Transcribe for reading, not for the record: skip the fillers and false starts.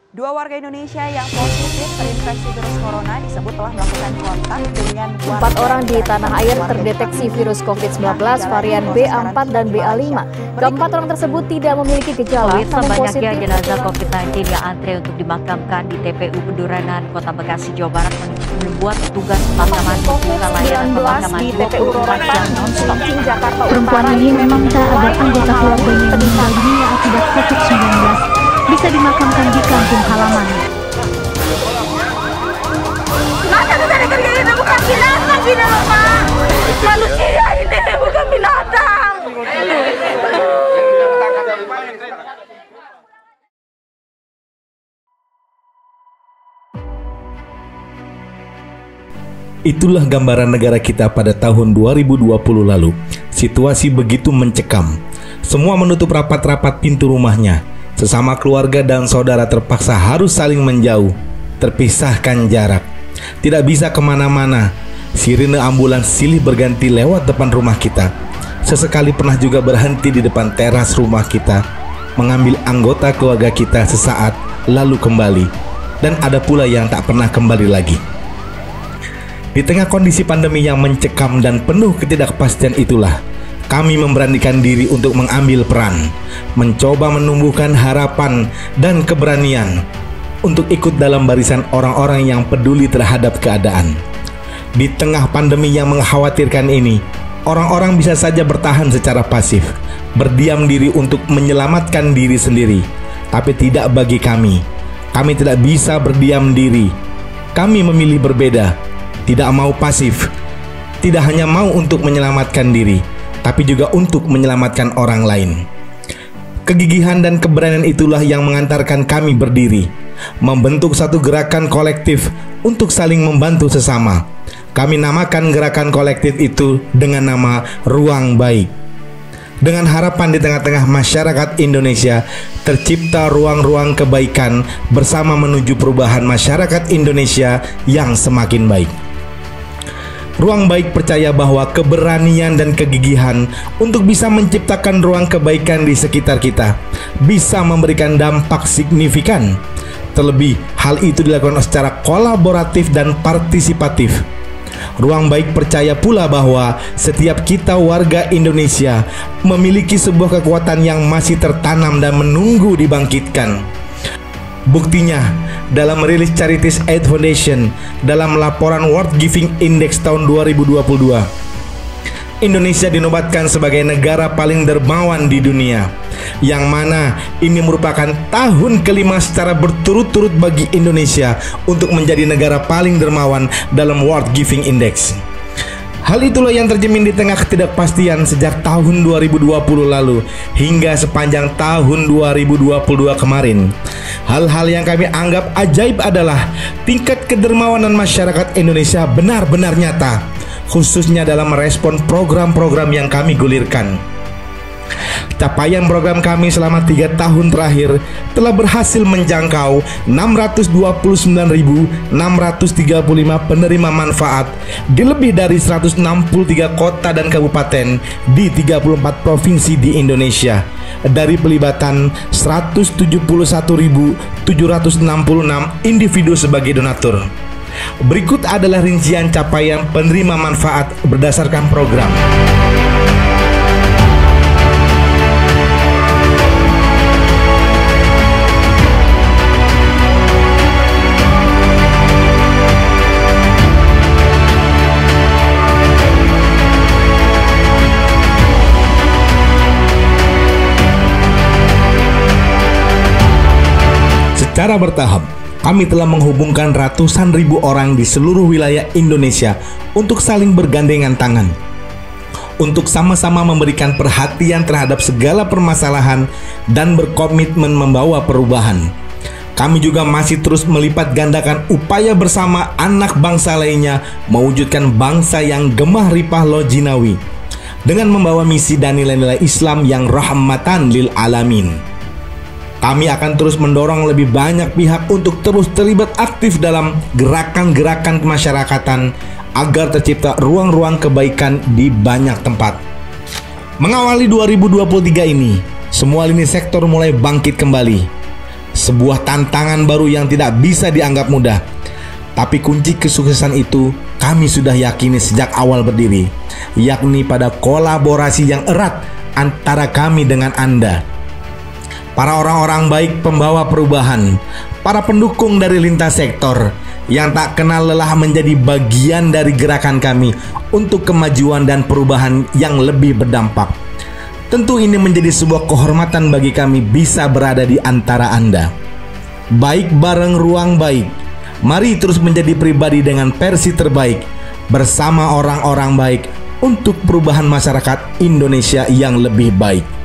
Dua warga Indonesia yang positif terinfeksi virus corona disebut telah melakukan kontak dengan 4 orang di tanah air terdeteksi virus COVID-19 varian BA4 dan BA5. Keempat orang tersebut tidak memiliki gejala, namun positif. Banyaknya jenazah COVID-19 yang antre untuk dimakamkan di TPU Beduranan, Kota Bekasi, Jawa Barat membuat petugas pemakaman membuka layanan pemakaman di TPU Rorotan, Jakarta. Perempuan ini meminta agar anggota keluarganya meninggal dunia akibat COVID-19 bisa dimakamkan di kampung halamannya. Masa kita negeri ini bukan binatang ini loh, Pak. Manusia ini bukan binatang. Itulah gambaran negara kita pada tahun 2020 lalu. Situasi begitu mencekam. Semua menutup rapat-rapat pintu rumahnya. Sesama keluarga dan saudara terpaksa harus saling menjauh, terpisahkan jarak. Tidak bisa kemana-mana. Sirine ambulans silih berganti lewat depan rumah kita. Sesekali pernah juga berhenti di depan teras rumah kita, mengambil anggota keluarga kita sesaat, lalu kembali. Dan ada pula yang tak pernah kembali lagi. Di tengah kondisi pandemi yang mencekam dan penuh ketidakpastian itulah, kami memberanikan diri untuk mengambil peran, mencoba menumbuhkan harapan dan keberanian untuk ikut dalam barisan orang-orang yang peduli terhadap keadaan. Di tengah pandemi yang mengkhawatirkan ini, orang-orang bisa saja bertahan secara pasif, berdiam diri untuk menyelamatkan diri sendiri. Tapi tidak bagi kami. Kami tidak bisa berdiam diri. Kami memilih berbeda, tidak mau pasif, tidak hanya mau untuk menyelamatkan diri, tapi juga untuk menyelamatkan orang lain. Kegigihan dan keberanian itulah yang mengantarkan kami berdiri, membentuk satu gerakan kolektif untuk saling membantu sesama. Kami namakan gerakan kolektif itu dengan nama Ruang Baik. Dengan harapan di tengah-tengah masyarakat Indonesia tercipta ruang-ruang kebaikan bersama menuju perubahan masyarakat Indonesia yang semakin baik. Ruang Baik percaya bahwa keberanian dan kegigihan untuk bisa menciptakan ruang kebaikan di sekitar kita bisa memberikan dampak signifikan. Terlebih, hal itu dilakukan secara kolaboratif dan partisipatif. Ruang Baik percaya pula bahwa setiap kita warga Indonesia memiliki sebuah kekuatan yang masih tertanam dan menunggu dibangkitkan. Buktinya, dalam rilis Charities Aid Foundation dalam laporan World Giving Index tahun 2022, Indonesia dinobatkan sebagai negara paling dermawan di dunia, yang mana ini merupakan tahun kelima secara berturut-turut bagi Indonesia untuk menjadi negara paling dermawan dalam World Giving Index. Hal itulah yang tercermin di tengah ketidakpastian sejak tahun 2020 lalu hingga sepanjang tahun 2022 kemarin. Hal-hal yang kami anggap ajaib adalah tingkat kedermawanan masyarakat Indonesia benar-benar nyata, khususnya dalam merespon program-program yang kami gulirkan. Capaian program kami selama 3 tahun terakhir telah berhasil menjangkau 629.635 penerima manfaat di lebih dari 163 kota dan kabupaten di 34 provinsi di Indonesia dari pelibatan 171.766 individu sebagai donatur. Berikut adalah rincian capaian penerima manfaat berdasarkan program. Secara bertahap, kami telah menghubungkan ratusan ribu orang di seluruh wilayah Indonesia untuk saling bergandengan tangan, untuk sama-sama memberikan perhatian terhadap segala permasalahan dan berkomitmen membawa perubahan. Kami juga masih terus melipat gandakan upaya bersama anak bangsa lainnya mewujudkan bangsa yang gemah ripah lojinawi dengan membawa misi dan nilai-nilai Islam yang rahmatan lil alamin. Kami akan terus mendorong lebih banyak pihak untuk terus terlibat aktif dalam gerakan-gerakan kemasyarakatan agar tercipta ruang-ruang kebaikan di banyak tempat. Mengawali 2023 ini, semua lini sektor mulai bangkit kembali. Sebuah tantangan baru yang tidak bisa dianggap mudah. Tapi kunci kesuksesan itu kami sudah yakini sejak awal berdiri, yakni pada kolaborasi yang erat antara kami dengan Anda. Para orang-orang baik pembawa perubahan, para pendukung dari lintas sektor yang tak kenal lelah menjadi bagian dari gerakan kami untuk kemajuan dan perubahan yang lebih berdampak. Tentu ini menjadi sebuah kehormatan bagi kami bisa berada di antara Anda. Baik bareng Ruang Baik, mari terus menjadi pribadi dengan versi terbaik bersama orang-orang baik untuk perubahan masyarakat Indonesia yang lebih baik.